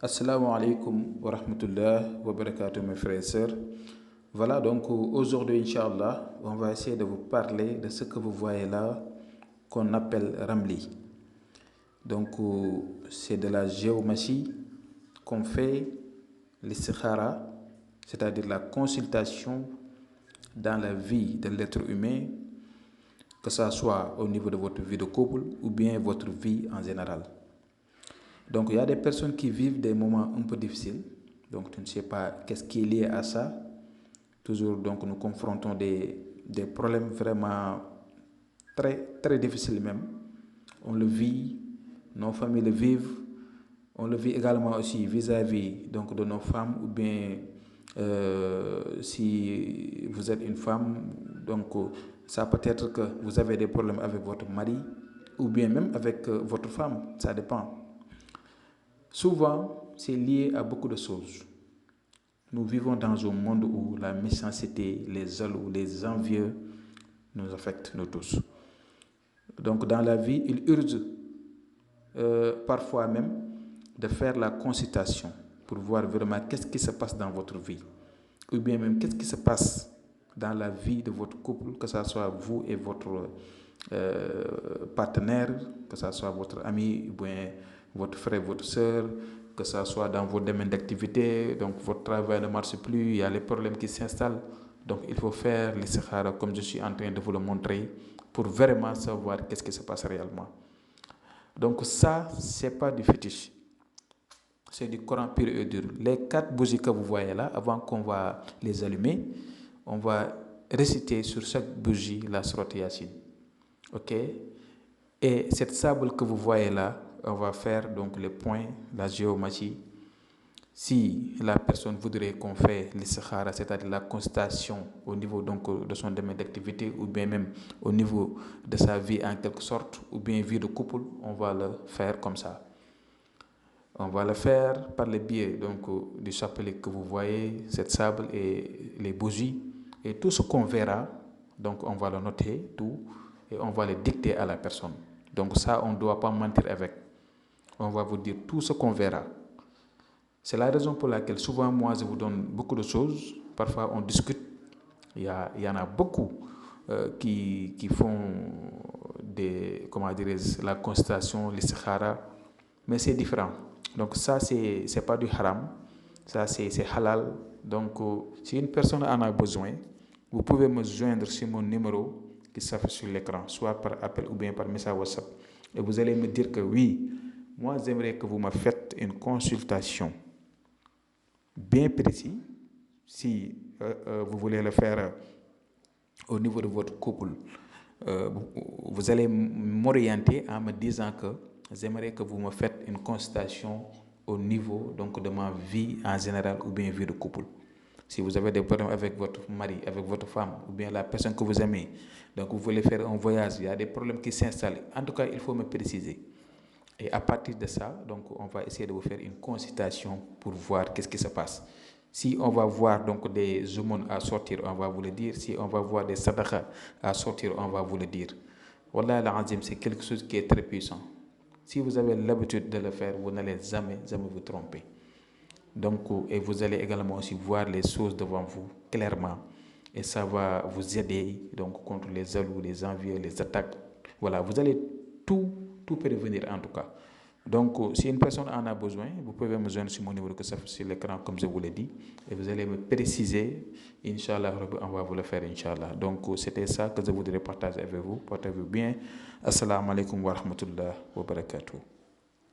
Assalamu alaikum wa rahmatullah wa barakatuh mes frères et sœurs. Voilà donc aujourd'hui Inch'Allah, on va essayer de vous parler de ce que vous voyez là qu'on appelle Ramli. Donc c'est de la géomatie qu'on fait l'istikhara, c'est-à-dire la consultation dans la vie de l'être humain, que ce soit au niveau de votre vie de couple ou bien votre vie en général. Donc, il y a des personnes qui vivent des moments un peu difficiles. Donc, tu ne sais pas qu'est-ce qui est lié à ça. Toujours, donc, nous confrontons des problèmes vraiment très, très difficiles même. On le vit, nos familles le vivent. On le vit également aussi vis-à-vis donc, de nos femmes ou bien si vous êtes une femme, donc ça peut être que vous avez des problèmes avec votre mari ou bien même avec votre femme, ça dépend. Souvent, c'est lié à beaucoup de choses. Nous vivons dans un monde où la méchanceté, les jaloux, les envieux nous affectent, nous tous. Donc, dans la vie, il urge parfois même de faire la consultation pour voir vraiment qu'est-ce qui se passe dans votre vie. Ou bien même qu'est-ce qui se passe dans la vie de votre couple, que ce soit vous et votre partenaire, que ce soit votre ami ou bien votre frère, votre soeur, que ce soit dans vos domaines d'activité, donc votre travail ne marche plus, il y a les problèmes qui s'installent. Donc il faut faire l'istikhara comme je suis en train de vous le montrer pour vraiment savoir qu'est-ce qui se passe réellement. Donc ça, c'est pas du fétiche. C'est du Coran pur et dur. Les 4 bougies que vous voyez là, avant qu'on va les allumer, on va réciter sur chaque bougie la sourate Yasin. Ok? Et cette sable que vous voyez là, on va faire donc les points, la géomatie. Si la personne voudrait qu'on fait l'istikhara, c'est-à-dire la constatation au niveau donc de son domaine d'activité ou bien même au niveau de sa vie en quelque sorte, ou bien vie de couple, on va le faire comme ça. On va le faire par le biais donc, du chapelet que vous voyez, cette sable et les bougies. Et tout ce qu'on verra, donc on va le noter, tout, et on va le dicter à la personne. Donc ça, on ne doit pas mentir avec. On va vous dire tout ce qu'on verra. C'est la raison pour laquelle souvent, moi, je vous donne beaucoup de choses. Parfois, on discute. Il y en a beaucoup qui font la constatation, l'istikhara, mais c'est différent. Donc ça, c'est pas du haram. Ça, c'est halal. Donc, si une personne en a besoin, vous pouvez me joindre sur mon numéro qui s'affiche sur l'écran, soit par appel ou bien par message WhatsApp. Et vous allez me dire que oui, moi, j'aimerais que vous me faites une consultation bien précise. Si vous voulez le faire au niveau de votre couple, vous allez m'orienter en me disant que j'aimerais que vous me faites une consultation au niveau donc, de ma vie en général ou bien vie de couple. Si vous avez des problèmes avec votre mari, avec votre femme ou bien la personne que vous aimez, donc vous voulez faire un voyage, il y a des problèmes qui s'installent. En tout cas, il faut me préciser. Et à partir de ça, donc, on va essayer de vous faire une consultation pour voir qu'est-ce qui se passe. Si on va voir donc des aumônes à sortir, on va vous le dire. Si on va voir des sadaqas à sortir, on va vous le dire. Wallah al-azim, c'est quelque chose qui est très puissant. Si vous avez l'habitude de le faire, vous n'allez jamais vous tromper. Donc, et vous allez également aussi voir les choses devant vous clairement. Et ça va vous aider donc, contre les jaloux, les envieux, les attaques. Voilà, vous allez tout prévenir en tout cas. Donc, si une personne en a besoin, vous pouvez me joindre sur mon numéro que ça fait sur l'écran, comme je vous l'ai dit. Et vous allez me préciser. Inch'Allah, on va vous le faire, Inch'Allah. Donc, c'était ça que je voudrais partager avec vous. Portez-vous bien. Assalamu alaikum wa rahmatullah wa barakatuh.